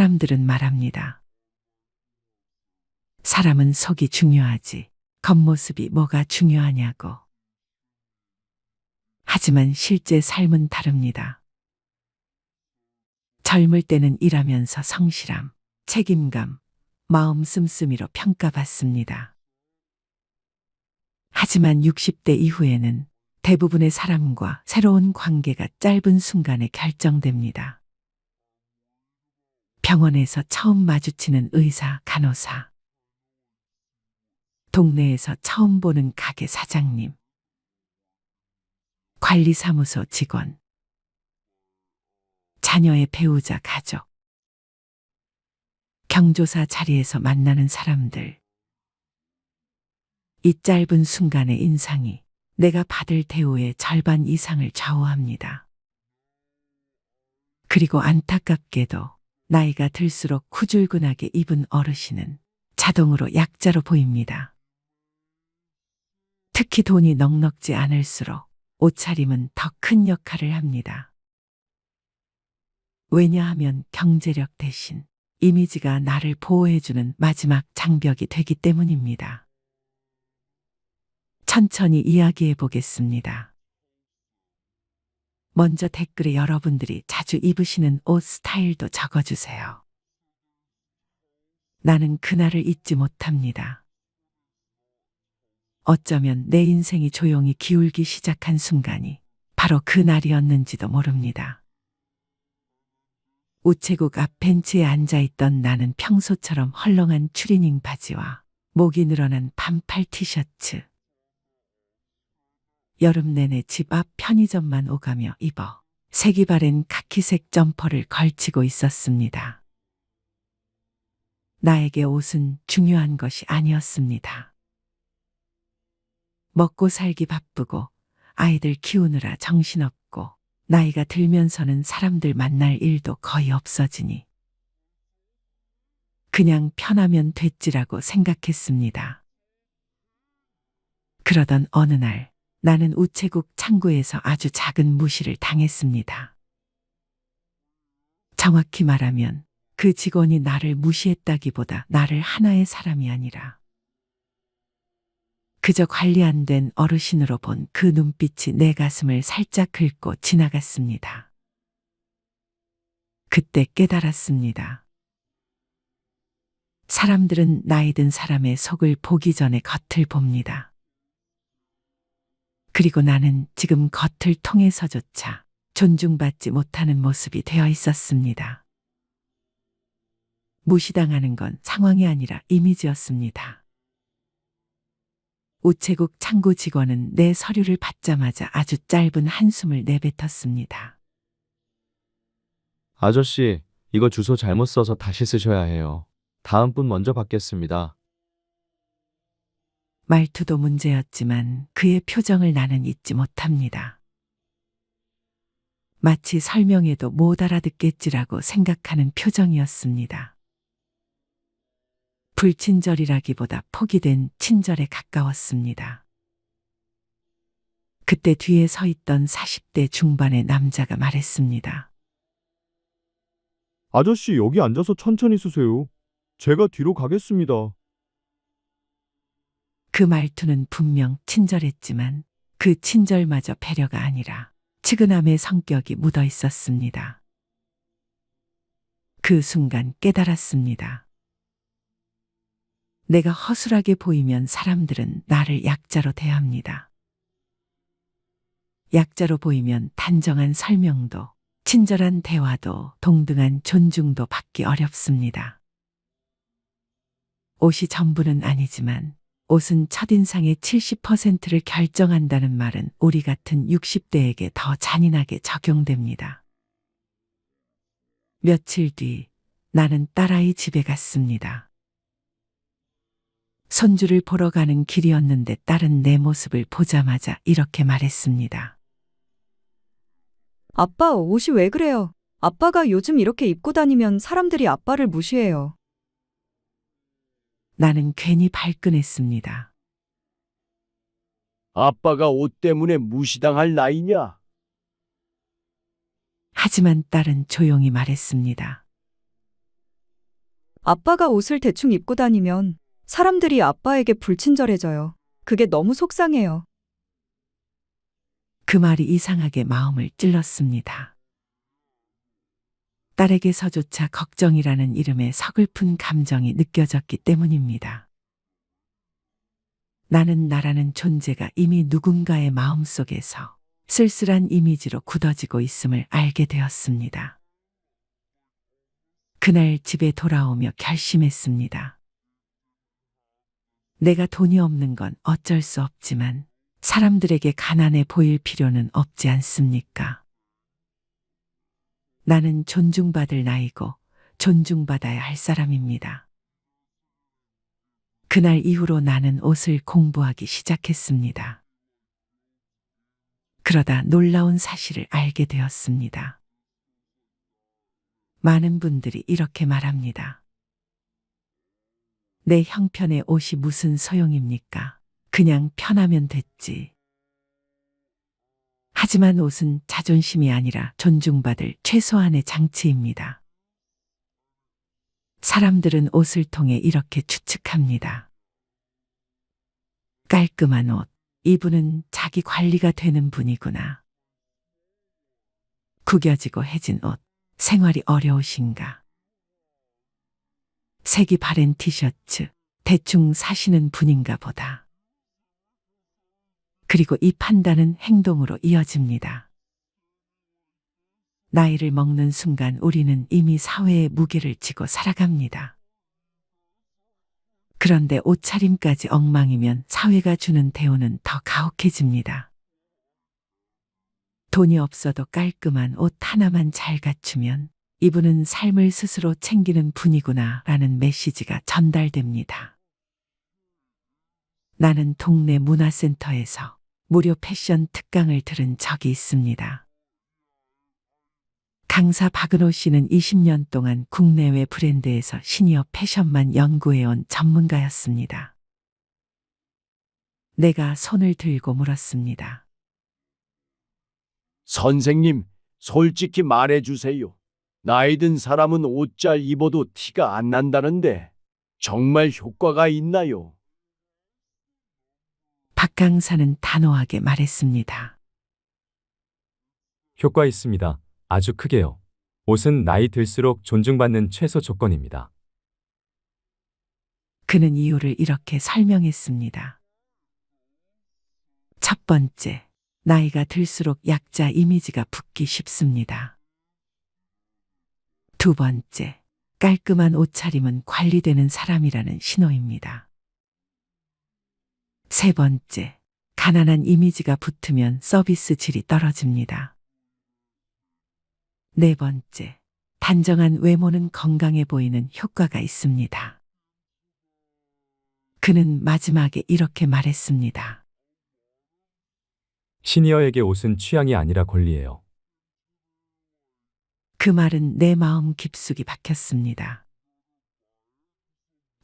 사람들은 말합니다. 사람은 속이 중요하지, 겉모습이 뭐가 중요하냐고. 하지만 실제 삶은 다릅니다. 젊을 때는 일하면서 성실함, 책임감, 마음 씀씀이로 평가받습니다. 하지만 60대 이후에는 대부분의 사람과 새로운 관계가 짧은 순간에 결정됩니다. 병원에서 처음 마주치는 의사, 간호사, 동네에서 처음 보는 가게 사장님, 관리사무소 직원, 자녀의 배우자, 가족, 경조사 자리에서 만나는 사람들. 이 짧은 순간의 인상이 내가 받을 대우의 절반 이상을 좌우합니다. 그리고 안타깝게도 나이가 들수록 후줄근하게 입은 어르신은 자동으로 약자로 보입니다. 특히 돈이 넉넉지 않을수록 옷차림은 더 큰 역할을 합니다. 왜냐하면 경제력 대신 이미지가 나를 보호해주는 마지막 장벽이 되기 때문입니다. 천천히 이야기해 보겠습니다. 먼저 댓글에 여러분들이 자주 입으시는 옷 스타일도 적어주세요. 나는 그날을 잊지 못합니다. 어쩌면 내 인생이 조용히 기울기 시작한 순간이 바로 그날이었는지도 모릅니다. 우체국 앞 벤치에 앉아있던 나는 평소처럼 헐렁한 추리닝 바지와 목이 늘어난 반팔 티셔츠, 여름 내내 집 앞 편의점만 오가며 입어 색이 바랜 카키색 점퍼를 걸치고 있었습니다. 나에게 옷은 중요한 것이 아니었습니다. 먹고 살기 바쁘고 아이들 키우느라 정신없고 나이가 들면서는 사람들 만날 일도 거의 없어지니 그냥 편하면 됐지라고 생각했습니다. 그러던 어느 날 나는 우체국 창구에서 아주 작은 무시를 당했습니다. 정확히 말하면 그 직원이 나를 무시했다기보다 나를 하나의 사람이 아니라 그저 관리 안 된 어르신으로 본 그 눈빛이 내 가슴을 살짝 긁고 지나갔습니다. 그때 깨달았습니다. 사람들은 나이 든 사람의 속을 보기 전에 겉을 봅니다. 그리고 나는 지금 겉을 통해서조차 존중받지 못하는 모습이 되어 있었습니다. 무시당하는 건 상황이 아니라 이미지였습니다. 우체국 창구 직원은 내 서류를 받자마자 아주 짧은 한숨을 내뱉었습니다. 아저씨, 이거 주소 잘못 써서 다시 쓰셔야 해요. 다음 분 먼저 받겠습니다. 말투도 문제였지만 그의 표정을 나는 잊지 못합니다. 마치 설명해도 못 알아듣겠지라고 생각하는 표정이었습니다. 불친절이라기보다 포기된 친절에 가까웠습니다. 그때 뒤에 서 있던 40대 중반의 남자가 말했습니다. 아저씨, 여기 앉아서 천천히 쓰세요. 제가 뒤로 가겠습니다. 그 말투는 분명 친절했지만 그 친절마저 배려가 아니라 측은함의 성격이 묻어 있었습니다. 그 순간 깨달았습니다. 내가 허술하게 보이면 사람들은 나를 약자로 대합니다. 약자로 보이면 단정한 설명도, 친절한 대화도, 동등한 존중도 받기 어렵습니다. 옷이 전부는 아니지만 옷은 첫인상의 70%를 결정한다는 말은 우리 같은 60대에게 더 잔인하게 적용됩니다. 며칠 뒤 나는 딸아이 집에 갔습니다. 손주를 보러 가는 길이었는데 딸은 내 모습을 보자마자 이렇게 말했습니다. 아빠, 옷이 왜 그래요? 아빠가 요즘 이렇게 입고 다니면 사람들이 아빠를 무시해요. 나는 괜히 발끈했습니다. 아빠가 옷 때문에 무시당할 나이냐? 하지만 딸은 조용히 말했습니다. 아빠가 옷을 대충 입고 다니면 사람들이 아빠에게 불친절해져요. 그게 너무 속상해요. 그 말이 이상하게 마음을 찔렀습니다. 딸에게서조차 걱정이라는 이름의 서글픈 감정이 느껴졌기 때문입니다. 나는 나라는 존재가 이미 누군가의 마음속에서 쓸쓸한 이미지로 굳어지고 있음을 알게 되었습니다. 그날 집에 돌아오며 결심했습니다. 내가 돈이 없는 건 어쩔 수 없지만 사람들에게 가난해 보일 필요는 없지 않습니까? 나는 존중받을 나이고 존중받아야 할 사람입니다. 그날 이후로 나는 옷을 공부하기 시작했습니다. 그러다 놀라운 사실을 알게 되었습니다. 많은 분들이 이렇게 말합니다. 내 형편의 옷이 무슨 소용입니까? 그냥 편하면 됐지. 하지만 옷은 자존심이 아니라 존중받을 최소한의 장치입니다. 사람들은 옷을 통해 이렇게 추측합니다. 깔끔한 옷, 이분은 자기 관리가 되는 분이구나. 구겨지고 해진 옷, 생활이 어려우신가. 색이 바랜 티셔츠, 대충 사시는 분인가 보다. 그리고 이 판단은 행동으로 이어집니다. 나이를 먹는 순간 우리는 이미 사회의 무게를 지고 살아갑니다. 그런데 옷차림까지 엉망이면 사회가 주는 대우는 더 가혹해집니다. 돈이 없어도 깔끔한 옷 하나만 잘 갖추면 이분은 삶을 스스로 챙기는 분이구나 라는 메시지가 전달됩니다. 나는 동네 문화센터에서 무료 패션 특강을 들은 적이 있습니다. 강사 박은호 씨는 20년 동안 국내외 브랜드에서 시니어 패션만 연구해온 전문가였습니다. 내가 손을 들고 물었습니다. 선생님, 솔직히 말해주세요. 나이 든 사람은 옷 잘 입어도 티가 안 난다는데 정말 효과가 있나요? 박 강사는 단호하게 말했습니다. 효과 있습니다. 아주 크게요. 옷은 나이 들수록 존중받는 최소 조건입니다. 그는 이유를 이렇게 설명했습니다. 첫 번째, 나이가 들수록 약자 이미지가 붙기 쉽습니다. 두 번째, 깔끔한 옷차림은 관리되는 사람이라는 신호입니다. 세 번째, 가난한 이미지가 붙으면 서비스 질이 떨어집니다. 네 번째, 단정한 외모는 건강해 보이는 효과가 있습니다. 그는 마지막에 이렇게 말했습니다. 시니어에게 옷은 취향이 아니라 권리예요. 그 말은 내 마음 깊숙이 박혔습니다.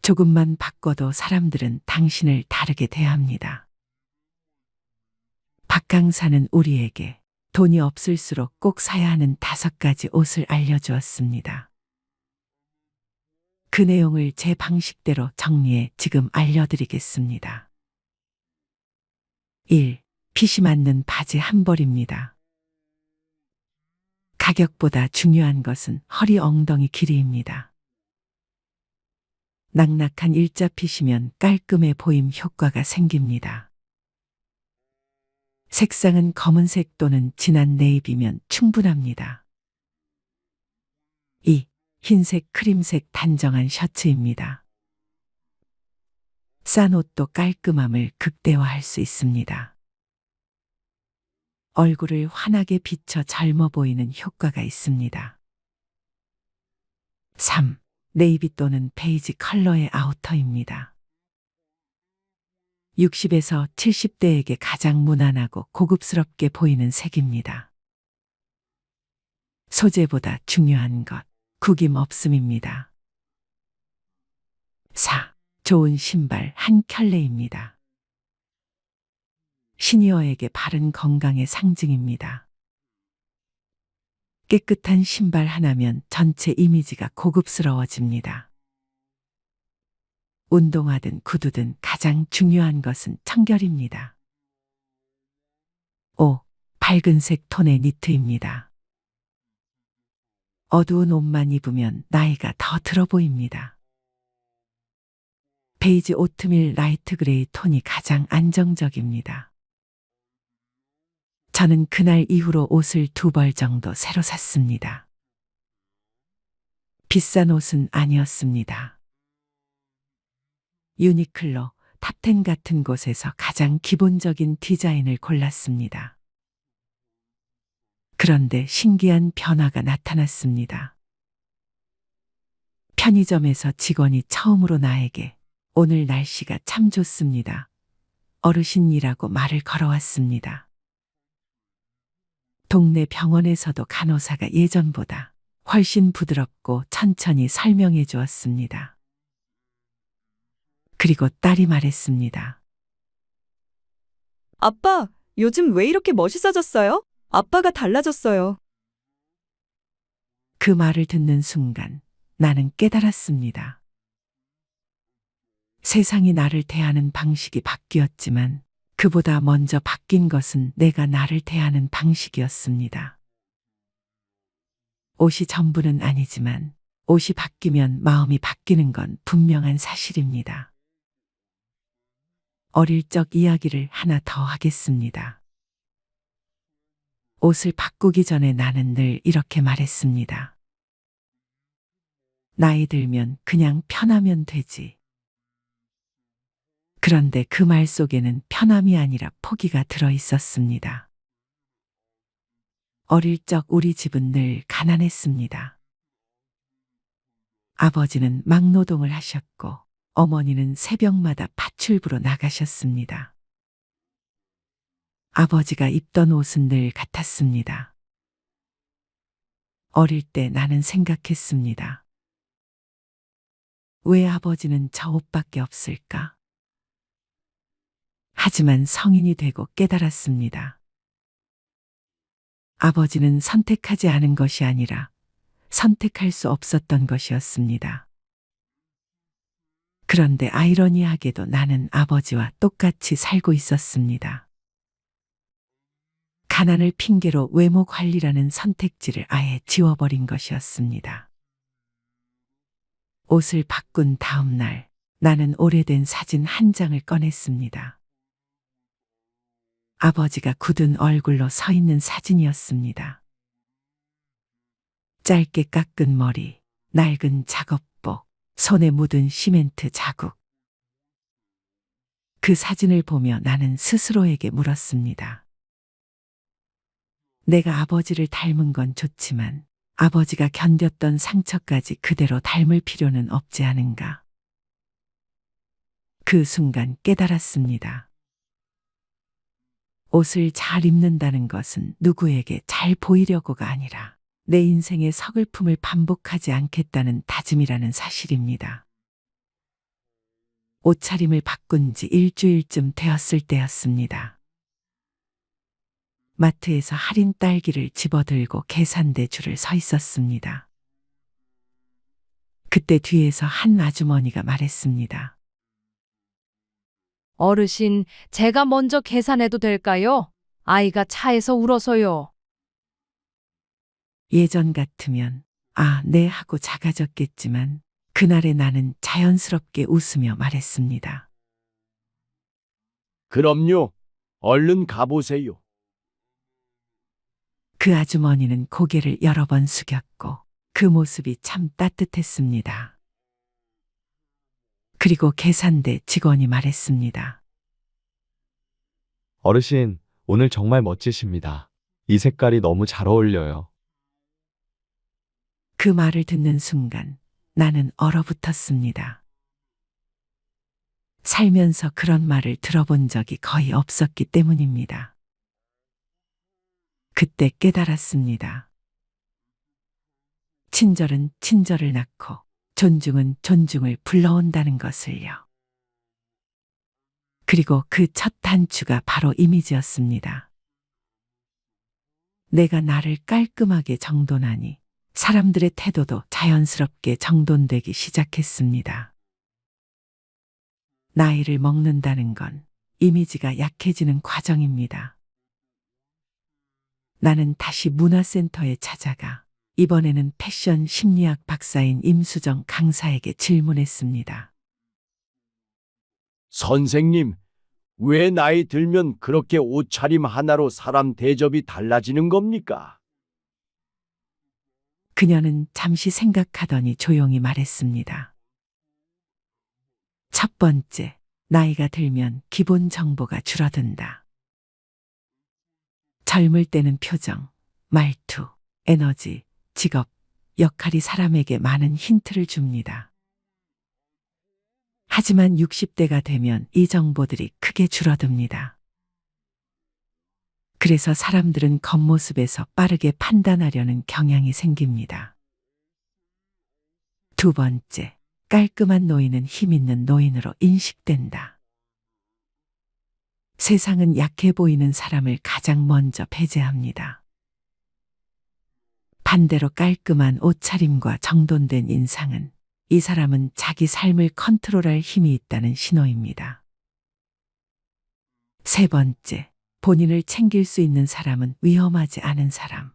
조금만 바꿔도 사람들은 당신을 다르게 대합니다. 박 강사는 우리에게 돈이 없을수록 꼭 사야 하는 5가지 옷을 알려주었습니다. 그 내용을 제 방식대로 정리해 지금 알려드리겠습니다. 1. 핏이 맞는 바지 한 벌입니다. 가격보다 중요한 것은 허리 엉덩이 길이입니다. 낙낙한 일자 핏이면 깔끔해 보임 효과가 생깁니다. 색상은 검은색 또는 진한 네이비면 충분합니다. 2. 흰색, 크림색 단정한 셔츠입니다. 싼 옷도 깔끔함을 극대화할 수 있습니다. 얼굴을 환하게 비춰 젊어 보이는 효과가 있습니다. 3. 네이비 또는 베이지 컬러의 아우터입니다. 60에서 70대에게 가장 무난하고 고급스럽게 보이는 색입니다. 소재보다 중요한 것, 구김 없음입니다. 4. 좋은 신발 한 켤레입니다. 시니어에게 바른 건강의 상징입니다. 깨끗한 신발 하나면 전체 이미지가 고급스러워집니다. 운동화든 구두든 가장 중요한 것은 청결입니다. 5. 밝은색 톤의 니트입니다. 어두운 옷만 입으면 나이가 더 들어 보입니다. 베이지 오트밀 라이트 그레이 톤이 가장 안정적입니다. 저는 그날 이후로 옷을 2벌 정도 새로 샀습니다. 비싼 옷은 아니었습니다. 유니클로, 탑텐 같은 곳에서 가장 기본적인 디자인을 골랐습니다. 그런데 신기한 변화가 나타났습니다. 편의점에서 직원이 처음으로 나에게 오늘 날씨가 참 좋습니다. 어르신이라고 말을 걸어왔습니다. 동네 병원에서도 간호사가 예전보다 훨씬 부드럽고 천천히 설명해 주었습니다. 그리고 딸이 말했습니다. 아빠, 요즘 왜 이렇게 멋있어졌어요? 아빠가 달라졌어요. 그 말을 듣는 순간 나는 깨달았습니다. 세상이 나를 대하는 방식이 바뀌었지만 그보다 먼저 바뀐 것은 내가 나를 대하는 방식이었습니다. 옷이 전부는 아니지만 옷이 바뀌면 마음이 바뀌는 건 분명한 사실입니다. 어릴 적 이야기를 하나 더 하겠습니다. 옷을 바꾸기 전에 나는 늘 이렇게 말했습니다. 나이 들면 그냥 편하면 되지. 그런데 그 말 속에는 편함이 아니라 포기가 들어 있었습니다. 어릴 적 우리 집은 늘 가난했습니다. 아버지는 막노동을 하셨고 어머니는 새벽마다 팥출부로 나가셨습니다. 아버지가 입던 옷은 늘 같았습니다. 어릴 때 나는 생각했습니다. 왜 아버지는 저 옷밖에 없을까? 하지만 성인이 되고 깨달았습니다. 아버지는 선택하지 않은 것이 아니라 선택할 수 없었던 것이었습니다. 그런데 아이러니하게도 나는 아버지와 똑같이 살고 있었습니다. 가난을 핑계로 외모 관리라는 선택지를 아예 지워버린 것이었습니다. 옷을 바꾼 다음 날 나는 오래된 사진 한 장을 꺼냈습니다. 아버지가 굳은 얼굴로 서 있는 사진이었습니다. 짧게 깎은 머리, 낡은 작업복, 손에 묻은 시멘트 자국. 그 사진을 보며 나는 스스로에게 물었습니다. 내가 아버지를 닮은 건 좋지만 아버지가 견뎠던 상처까지 그대로 닮을 필요는 없지 않은가? 그 순간 깨달았습니다. 옷을 잘 입는다는 것은 누구에게 잘 보이려고가 아니라 내 인생의 서글픔을 반복하지 않겠다는 다짐이라는 사실입니다. 옷차림을 바꾼 지 일주일쯤 되었을 때였습니다. 마트에서 할인 딸기를 집어들고 계산대 줄을 서 있었습니다. 그때 뒤에서 한 아주머니가 말했습니다. 어르신, 제가 먼저 계산해도 될까요? 아이가 차에서 울어서요. 예전 같으면 아, 네 하고 작아졌겠지만 그날의 나는 자연스럽게 웃으며 말했습니다. 그럼요. 얼른 가보세요. 그 아주머니는 고개를 여러 번 숙였고 그 모습이 참 따뜻했습니다. 그리고 계산대 직원이 말했습니다. 어르신, 오늘 정말 멋지십니다. 이 색깔이 너무 잘 어울려요. 그 말을 듣는 순간 나는 얼어붙었습니다. 살면서 그런 말을 들어본 적이 거의 없었기 때문입니다. 그때 깨달았습니다. 친절은 친절을 낳고 존중은 존중을 불러온다는 것을요. 그리고 그 첫 단추가 바로 이미지였습니다. 내가 나를 깔끔하게 정돈하니 사람들의 태도도 자연스럽게 정돈되기 시작했습니다. 나이를 먹는다는 건 이미지가 약해지는 과정입니다. 나는 다시 문화센터에 찾아가 이번에는 패션 심리학 박사인 임수정 강사에게 질문했습니다. 선생님, 왜 나이 들면 그렇게 옷차림 하나로 사람 대접이 달라지는 겁니까? 그녀는 잠시 생각하더니 조용히 말했습니다. 첫 번째, 나이가 들면 기본 정보가 줄어든다. 젊을 때는 표정, 말투, 에너지, 직업, 역할이 사람에게 많은 힌트를 줍니다. 하지만 60대가 되면 이 정보들이 크게 줄어듭니다. 그래서 사람들은 겉모습에서 빠르게 판단하려는 경향이 생깁니다. 두 번째, 깔끔한 노인은 힘 있는 노인으로 인식된다. 세상은 약해 보이는 사람을 가장 먼저 배제합니다. 반대로 깔끔한 옷차림과 정돈된 인상은 이 사람은 자기 삶을 컨트롤할 힘이 있다는 신호입니다. 세 번째, 본인을 챙길 수 있는 사람은 위험하지 않은 사람.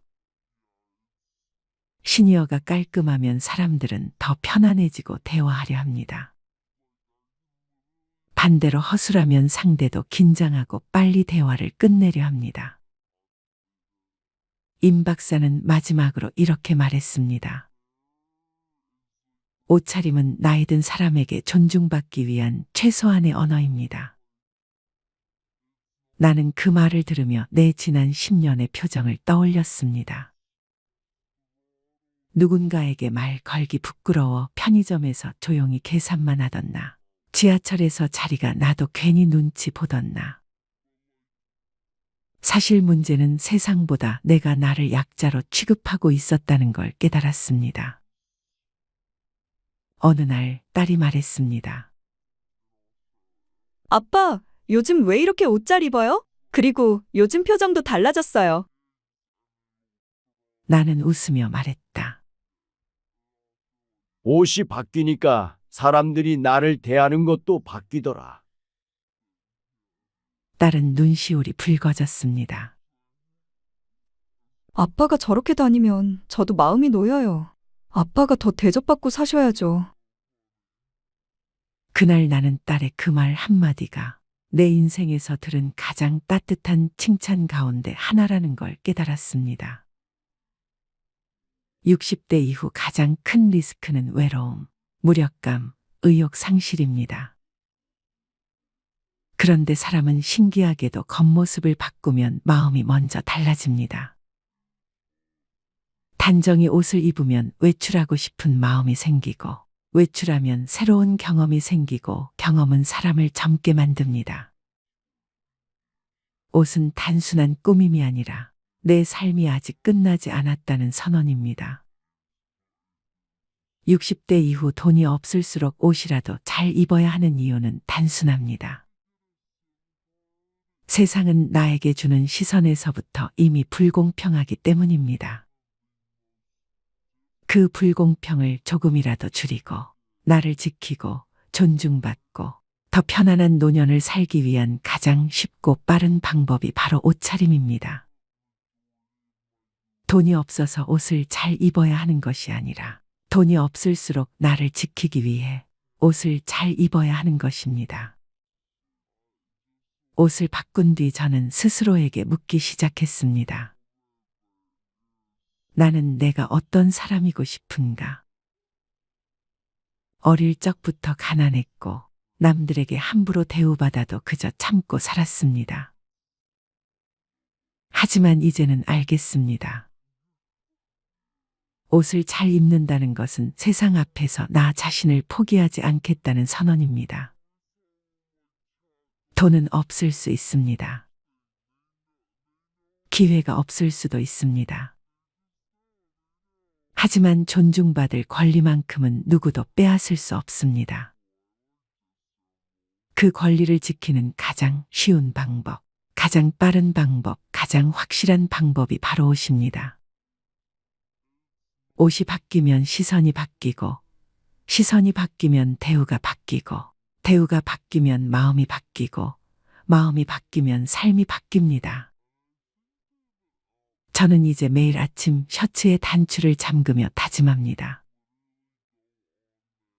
시니어가 깔끔하면 사람들은 더 편안해지고 대화하려 합니다. 반대로 허술하면 상대도 긴장하고 빨리 대화를 끝내려 합니다. 임 박사는 마지막으로 이렇게 말했습니다. 옷차림은 나이 든 사람에게 존중받기 위한 최소한의 언어입니다. 나는 그 말을 들으며 내 지난 10년의 표정을 떠올렸습니다. 누군가에게 말 걸기 부끄러워 편의점에서 조용히 계산만 하던 나, 지하철에서 자리가 나도 괜히 눈치 보던 나. 사실 문제는 세상보다 내가 나를 약자로 취급하고 있었다는 걸 깨달았습니다. 어느 날 딸이 말했습니다. 아빠, 요즘 왜 이렇게 옷 잘 입어요? 그리고 요즘 표정도 달라졌어요. 나는 웃으며 말했다. 옷이 바뀌니까 사람들이 나를 대하는 것도 바뀌더라. 딸은 눈시울이 붉어졌습니다. 아빠가 저렇게 다니면 저도 마음이 놓여요. 아빠가 더 대접받고 사셔야죠. 그날 나는 딸의 그 말 한마디가 내 인생에서 들은 가장 따뜻한 칭찬 가운데 하나라는 걸 깨달았습니다. 60대 이후 가장 큰 리스크는 외로움, 무력감, 의욕 상실입니다. 그런데 사람은 신기하게도 겉모습을 바꾸면 마음이 먼저 달라집니다. 단정히 옷을 입으면 외출하고 싶은 마음이 생기고, 외출하면 새로운 경험이 생기고, 경험은 사람을 젊게 만듭니다. 옷은 단순한 꾸밈이 아니라 내 삶이 아직 끝나지 않았다는 선언입니다. 60대 이후 돈이 없을수록 옷이라도 잘 입어야 하는 이유는 단순합니다. 세상은 나에게 주는 시선에서부터 이미 불공평하기 때문입니다. 그 불공평을 조금이라도 줄이고 나를 지키고 존중받고 더 편안한 노년을 살기 위한 가장 쉽고 빠른 방법이 바로 옷차림입니다. 돈이 없어서 옷을 잘 입어야 하는 것이 아니라 돈이 없을수록 나를 지키기 위해 옷을 잘 입어야 하는 것입니다. 옷을 바꾼 뒤 저는 스스로에게 묻기 시작했습니다. 나는 내가 어떤 사람이고 싶은가? 어릴 적부터 가난했고 남들에게 함부로 대우받아도 그저 참고 살았습니다. 하지만 이제는 알겠습니다. 옷을 잘 입는다는 것은 세상 앞에서 나 자신을 포기하지 않겠다는 선언입니다. 돈은 없을 수 있습니다. 기회가 없을 수도 있습니다. 하지만 존중받을 권리만큼은 누구도 빼앗을 수 없습니다. 그 권리를 지키는 가장 쉬운 방법, 가장 빠른 방법, 가장 확실한 방법이 바로 옷입니다. 옷이 바뀌면 시선이 바뀌고, 시선이 바뀌면 대우가 바뀌고, 대우가 바뀌면 마음이 바뀌고 마음이 바뀌면 삶이 바뀝니다. 저는 이제 매일 아침 셔츠의 단추를 잠그며 다짐합니다.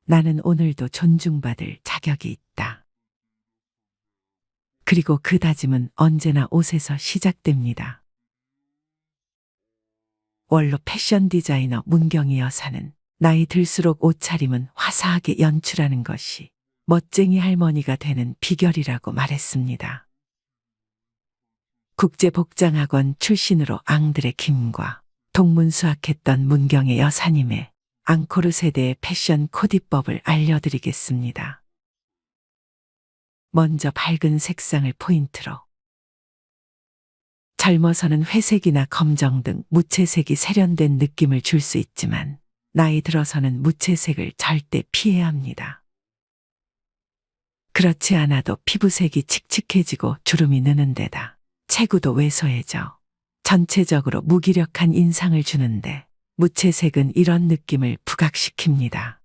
나는 오늘도 존중받을 자격이 있다. 그리고 그 다짐은 언제나 옷에서 시작됩니다. 원로 패션 디자이너 문경희 여사는 나이 들수록 옷차림은 화사하게 연출하는 것이 멋쟁이 할머니가 되는 비결이라고 말했습니다. 국제복장학원 출신으로 앙드레 김과 동문수학했던 문경의 여사님의 앙코르 세대의 패션 코디법을 알려드리겠습니다. 먼저 밝은 색상을 포인트로. 젊어서는 회색이나 검정 등 무채색이 세련된 느낌을 줄 수 있지만 나이 들어서는 무채색을 절대 피해야 합니다. 그렇지 않아도 피부색이 칙칙해지고 주름이 느는 데다 체구도 왜소해져 전체적으로 무기력한 인상을 주는데 무채색은 이런 느낌을 부각시킵니다.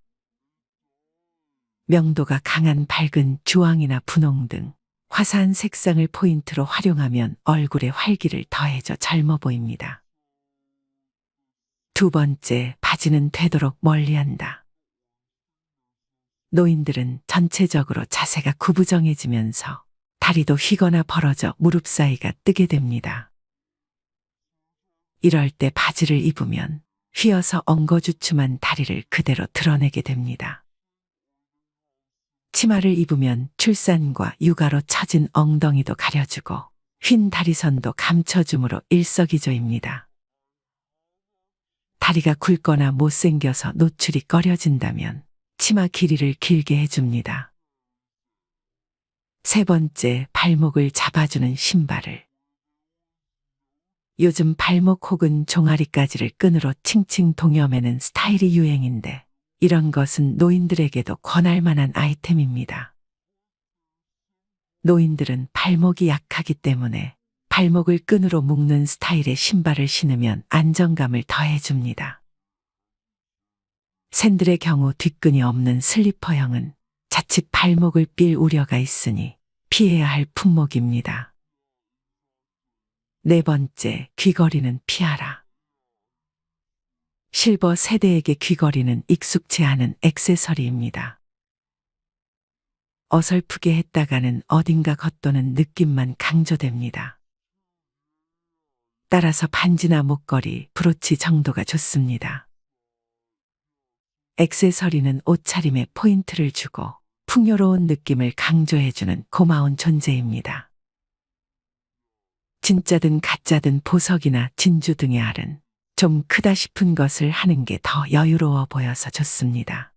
명도가 강한 밝은 주황이나 분홍 등 화사한 색상을 포인트로 활용하면 얼굴에 활기를 더해져 젊어 보입니다. 두 번째, 바지는 되도록 멀리한다. 노인들은 전체적으로 자세가 구부정해지면서 다리도 휘거나 벌어져 무릎 사이가 뜨게 됩니다. 이럴 때 바지를 입으면 휘어서 엉거주춤한 다리를 그대로 드러내게 됩니다. 치마를 입으면 출산과 육아로 처진 엉덩이도 가려주고 휜 다리선도 감춰주므로 일석이조입니다. 다리가 굵거나 못생겨서 노출이 꺼려진다면 치마 길이를 길게 해줍니다. 세 번째, 발목을 잡아주는 신발을. 요즘 발목 혹은 종아리까지를 끈으로 칭칭 동여매는 스타일이 유행인데 이런 것은 노인들에게도 권할 만한 아이템입니다. 노인들은 발목이 약하기 때문에 발목을 끈으로 묶는 스타일의 신발을 신으면 안정감을 더해줍니다. 샌들의 경우 뒷끈이 없는 슬리퍼형은 자칫 발목을 삘 우려가 있으니 피해야 할 품목입니다. 네 번째, 귀걸이는 피하라. 실버 세대에게 귀걸이는 익숙치 않은 액세서리입니다. 어설프게 했다가는 어딘가 겉도는 느낌만 강조됩니다. 따라서 반지나 목걸이, 브로치 정도가 좋습니다. 액세서리는 옷차림에 포인트를 주고 풍요로운 느낌을 강조해주는 고마운 존재입니다. 진짜든 가짜든 보석이나 진주 등의 알은 좀 크다 싶은 것을 하는 게 더 여유로워 보여서 좋습니다.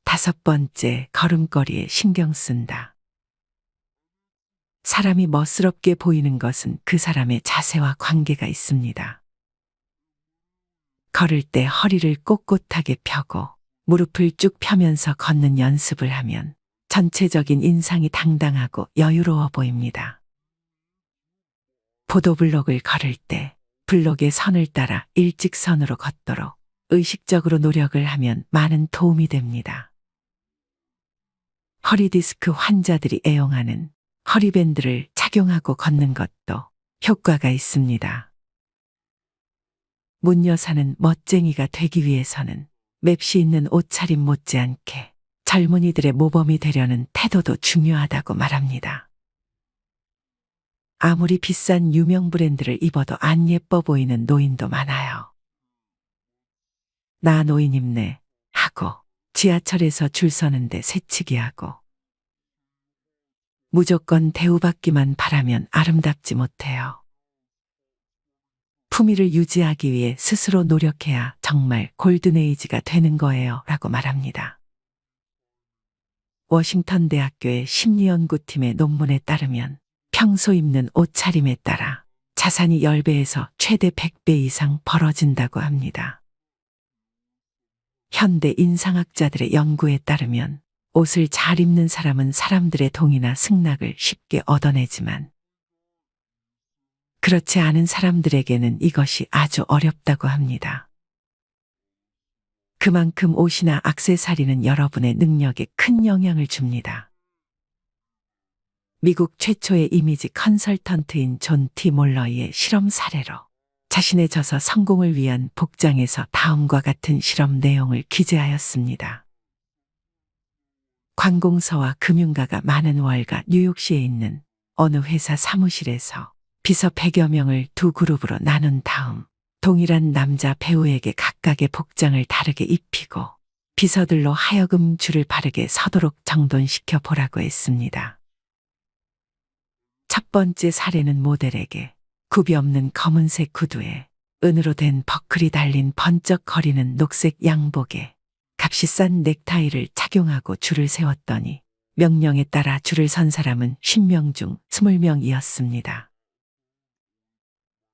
다섯 번째, 걸음걸이에 신경 쓴다. 사람이 멋스럽게 보이는 것은 그 사람의 자세와 관계가 있습니다. 걸을 때 허리를 꼿꼿하게 펴고 무릎을 쭉 펴면서 걷는 연습을 하면 전체적인 인상이 당당하고 여유로워 보입니다. 보도블록을 걸을 때 블록의 선을 따라 일직선으로 걷도록 의식적으로 노력을 하면 많은 도움이 됩니다. 허리 디스크 환자들이 애용하는 허리밴드를 착용하고 걷는 것도 효과가 있습니다. 문 여사는 멋쟁이가 되기 위해서는 맵시 있는 옷차림 못지않게 젊은이들의 모범이 되려는 태도도 중요하다고 말합니다. 아무리 비싼 유명 브랜드를 입어도 안 예뻐 보이는 노인도 많아요. 나 노인 입네 하고 지하철에서 줄 서는데 새치기 하고 무조건 대우받기만 바라면 아름답지 못해요. 품위를 유지하기 위해 스스로 노력해야 정말 골든에이지가 되는 거예요 라고 말합니다. 워싱턴 대학교의 심리연구팀의 논문에 따르면 평소 입는 옷차림에 따라 자산이 10배에서 최대 100배 이상 벌어진다고 합니다. 현대 인상학자들의 연구에 따르면 옷을 잘 입는 사람은 사람들의 동의나 승낙을 쉽게 얻어내지만 그렇지 않은 사람들에게는 이것이 아주 어렵다고 합니다. 그만큼 옷이나 액세서리는 여러분의 능력에 큰 영향을 줍니다. 미국 최초의 이미지 컨설턴트인 존 티 몰러의 실험 사례로 자신의 저서 성공을 위한 복장에서 다음과 같은 실험 내용을 기재하였습니다. 관공서와 금융가가 많은 월가 뉴욕시에 있는 어느 회사 사무실에서 비서 100여 명을 두 그룹으로 나눈 다음 동일한 남자 배우에게 각각의 복장을 다르게 입히고 비서들로 하여금 줄을 바르게 서도록 정돈시켜 보라고 했습니다. 첫 번째 사례는 모델에게 굽이 없는 검은색 구두에 은으로 된 버클이 달린 번쩍거리는 녹색 양복에 값이 싼 넥타이를 착용하고 줄을 세웠더니 명령에 따라 줄을 선 사람은 10명 중 20명이었습니다.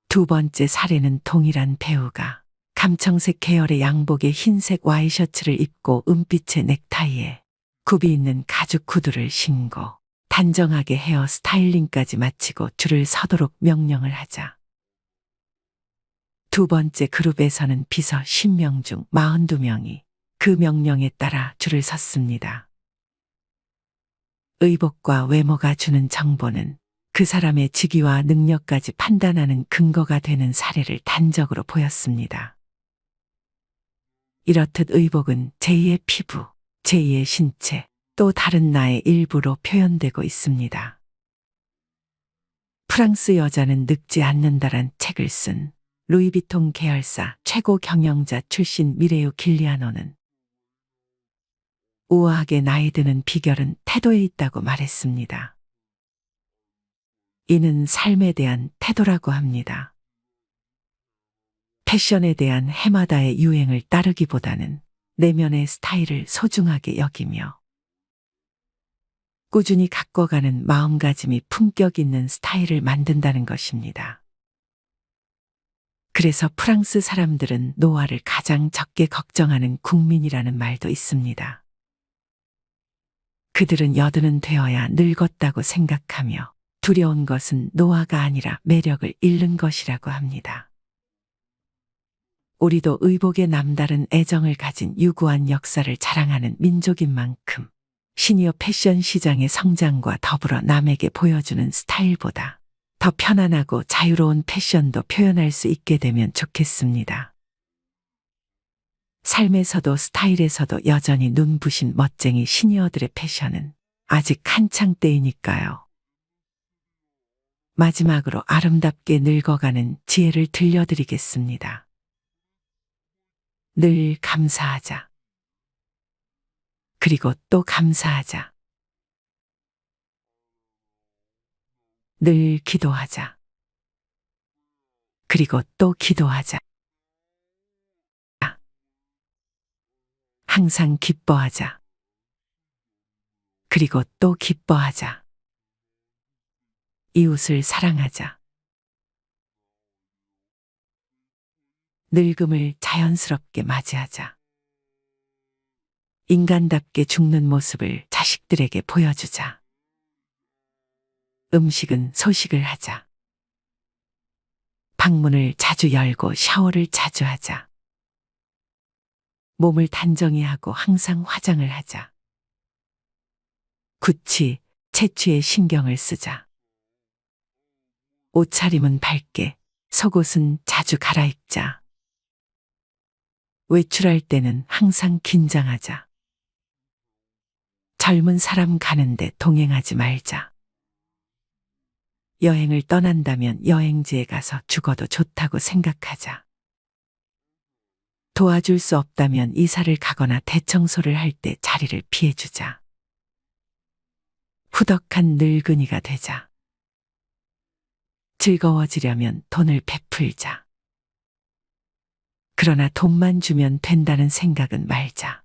두 번째 사례는 동일한 배우가 감청색 계열의 양복에 흰색 와이셔츠를 입고 은빛의 넥타이에 굽이 있는 가죽 구두를 신고 단정하게 헤어 스타일링까지 마치고 줄을 서도록 명령을 하자. 두 번째 그룹에서는 비서 10명 중 42명이 그 명령에 따라 줄을 섰습니다. 의복과 외모가 주는 정보는 그 사람의 직위와 능력까지 판단하는 근거가 되는 사례를 단적으로 보였습니다. 이렇듯 의복은 제2의 피부, 제2의 신체, 또 다른 나의 일부로 표현되고 있습니다. 프랑스 여자는 늙지 않는다란 책을 쓴 루이비통 계열사 최고 경영자 출신 미레우 길리아노는 우아하게 나이 드는 비결은 태도에 있다고 말했습니다. 이는 삶에 대한 태도라고 합니다. 패션에 대한 해마다의 유행을 따르기보다는 내면의 스타일을 소중하게 여기며 꾸준히 가꿔가는 마음가짐이 품격 있는 스타일을 만든다는 것입니다. 그래서 프랑스 사람들은 노화를 가장 적게 걱정하는 국민이라는 말도 있습니다. 그들은 여든은 되어야 늙었다고 생각하며 두려운 것은 노화가 아니라 매력을 잃는 것이라고 합니다. 우리도 의복에 남다른 애정을 가진 유구한 역사를 자랑하는 민족인 만큼 시니어 패션 시장의 성장과 더불어 남에게 보여주는 스타일보다 더 편안하고 자유로운 패션도 표현할 수 있게 되면 좋겠습니다. 삶에서도 스타일에서도 여전히 눈부신 멋쟁이 시니어들의 패션은 아직 한창 때이니까요. 마지막으로 아름답게 늙어가는 지혜를 들려드리겠습니다. 늘 감사하자. 그리고 또 감사하자. 늘 기도하자. 그리고 또 기도하자. 항상 기뻐하자. 그리고 또 기뻐하자. 이웃을 사랑하자. 늙음을 자연스럽게 맞이하자. 인간답게 죽는 모습을 자식들에게 보여주자. 음식은 소식을 하자. 방문을 자주 열고 샤워를 자주 하자. 몸을 단정히 하고 항상 화장을 하자. 구취, 채취에 신경을 쓰자. 옷차림은 밝게, 속옷은 자주 갈아입자. 외출할 때는 항상 긴장하자. 젊은 사람 가는데 동행하지 말자. 여행을 떠난다면 여행지에 가서 죽어도 좋다고 생각하자. 도와줄 수 없다면 이사를 가거나 대청소를 할 때 자리를 피해주자. 후덕한 늙은이가 되자. 즐거워지려면 돈을 베풀자. 그러나 돈만 주면 된다는 생각은 말자.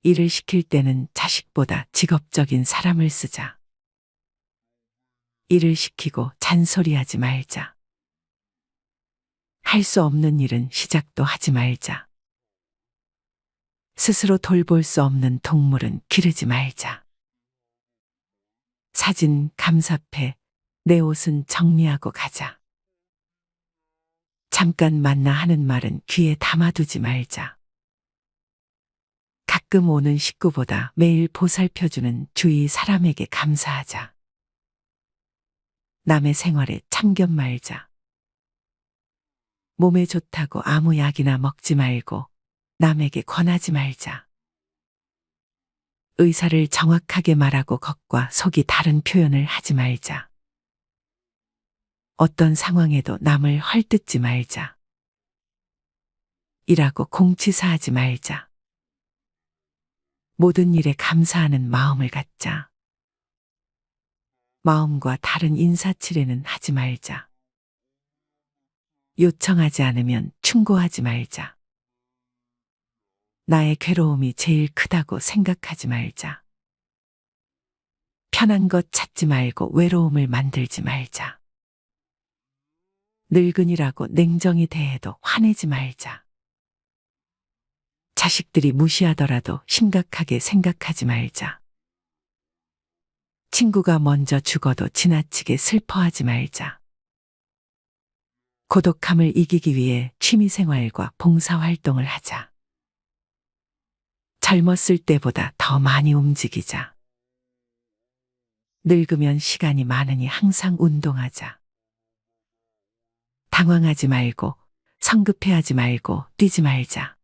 일을 시킬 때는 자식보다 직업적인 사람을 쓰자. 일을 시키고 잔소리하지 말자. 할 수 없는 일은 시작도 하지 말자. 스스로 돌볼 수 없는 동물은 기르지 말자. 사진 감사패, 내 옷은 정리하고 가자. 잠깐 만나 하는 말은 귀에 담아두지 말자. 가끔 오는 식구보다 매일 보살펴주는 주위 사람에게 감사하자. 남의 생활에 참견 말자. 몸에 좋다고 아무 약이나 먹지 말고 남에게 권하지 말자. 의사를 정확하게 말하고 겉과 속이 다른 표현을 하지 말자. 어떤 상황에도 남을 헐뜯지 말자. 일하고 공치사하지 말자. 모든 일에 감사하는 마음을 갖자. 마음과 다른 인사치레는 하지 말자. 요청하지 않으면 충고하지 말자. 나의 괴로움이 제일 크다고 생각하지 말자. 편한 것 찾지 말고 외로움을 만들지 말자. 늙은이라고 냉정히 대해도 화내지 말자. 자식들이 무시하더라도 심각하게 생각하지 말자. 친구가 먼저 죽어도 지나치게 슬퍼하지 말자. 고독함을 이기기 위해 취미생활과 봉사활동을 하자. 젊었을 때보다 더 많이 움직이자. 늙으면 시간이 많으니 항상 운동하자. 당황하지 말고 성급해하지 말고 뛰지 말자.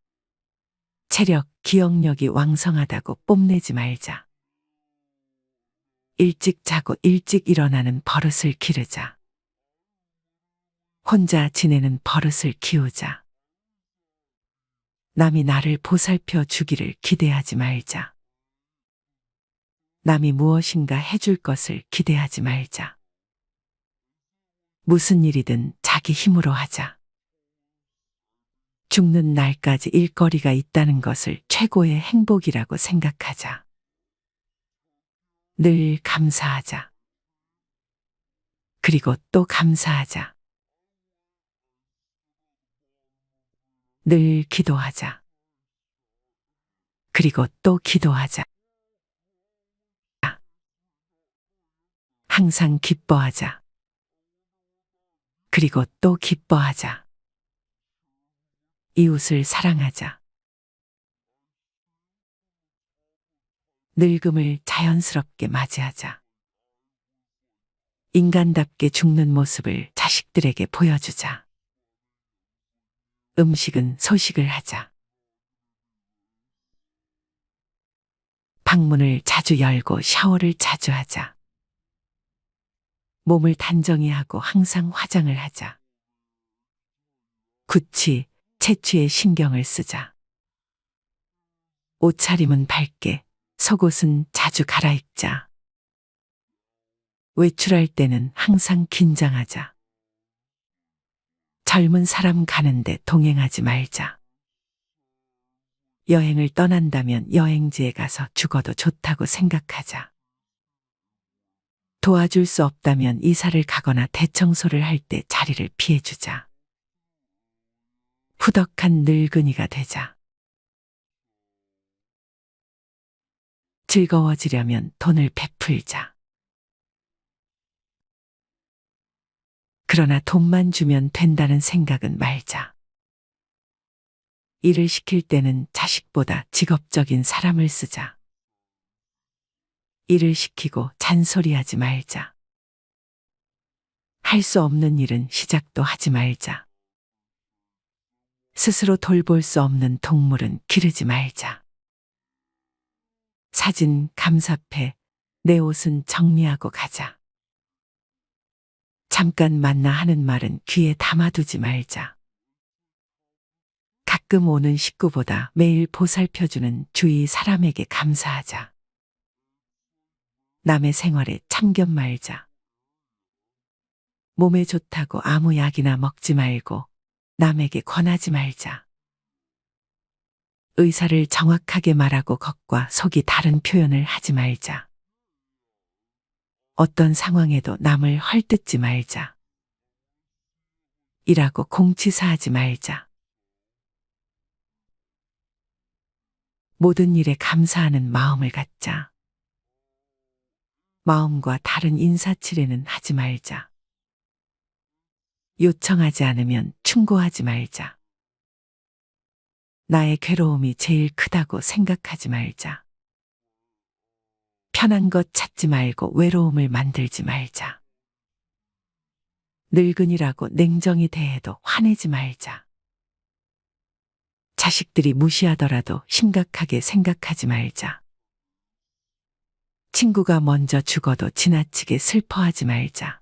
체력, 기억력이 왕성하다고 뽐내지 말자. 일찍 자고 일찍 일어나는 버릇을 기르자. 혼자 지내는 버릇을 키우자. 남이 나를 보살펴 주기를 기대하지 말자. 남이 무엇인가 해줄 것을 기대하지 말자. 무슨 일이든 자기 힘으로 하자. 죽는 날까지 일거리가 있다는 것을 최고의 행복이라고 생각하자. 늘 감사하자. 그리고 또 감사하자. 늘 기도하자. 그리고 또 기도하자. 항상 기뻐하자. 그리고 또 기뻐하자. 이웃을 사랑하자. 늙음을 자연스럽게 맞이하자. 인간답게 죽는 모습을 자식들에게 보여주자. 음식은 소식을 하자. 방문을 자주 열고 샤워를 자주 하자. 몸을 단정히 하고 항상 화장을 하자. 구취, 채취에 신경을 쓰자. 옷차림은 밝게, 속옷은 자주 갈아입자. 외출할 때는 항상 긴장하자. 젊은 사람 가는데 동행하지 말자. 여행을 떠난다면 여행지에 가서 죽어도 좋다고 생각하자. 도와줄 수 없다면 이사를 가거나 대청소를 할 때 자리를 피해주자. 후덕한 늙은이가 되자. 즐거워지려면 돈을 베풀자. 그러나 돈만 주면 된다는 생각은 말자. 일을 시킬 때는 자식보다 직업적인 사람을 쓰자. 일을 시키고 잔소리하지 말자. 할 수 없는 일은 시작도 하지 말자. 스스로 돌볼 수 없는 동물은 기르지 말자. 사진 감사패, 내 옷은 정리하고 가자. 잠깐 만나 하는 말은 귀에 담아두지 말자. 가끔 오는 식구보다 매일 보살펴주는 주위 사람에게 감사하자. 남의 생활에 참견 말자. 몸에 좋다고 아무 약이나 먹지 말고 남에게 권하지 말자. 의사를 정확하게 말하고 겉과 속이 다른 표현을 하지 말자. 어떤 상황에도 남을 헐뜯지 말자. 일하고 공치사하지 말자. 모든 일에 감사하는 마음을 갖자. 마음과 다른 인사치레는 하지 말자. 요청하지 않으면 충고하지 말자. 나의 괴로움이 제일 크다고 생각하지 말자. 편한 것 찾지 말고 외로움을 만들지 말자. 늙은이라고 냉정히 대해도 화내지 말자. 자식들이 무시하더라도 심각하게 생각하지 말자. 친구가 먼저 죽어도 지나치게 슬퍼하지 말자.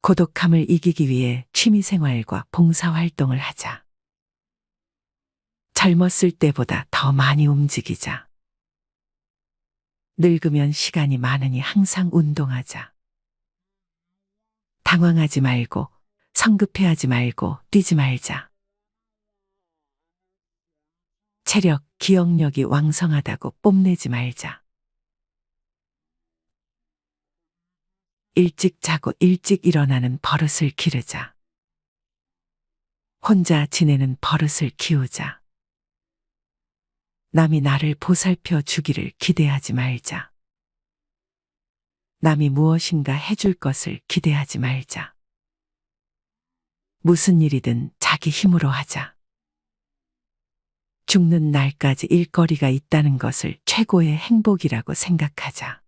고독함을 이기기 위해 취미생활과 봉사활동을 하자. 젊었을 때보다 더 많이 움직이자. 늙으면 시간이 많으니 항상 운동하자. 당황하지 말고 성급해하지 말고 뛰지 말자. 체력, 기억력이 왕성하다고 뽐내지 말자. 일찍 자고 일찍 일어나는 버릇을 기르자. 혼자 지내는 버릇을 키우자. 남이 나를 보살펴 주기를 기대하지 말자. 남이 무엇인가 해줄 것을 기대하지 말자. 무슨 일이든 자기 힘으로 하자. 죽는 날까지 일거리가 있다는 것을 최고의 행복이라고 생각하자.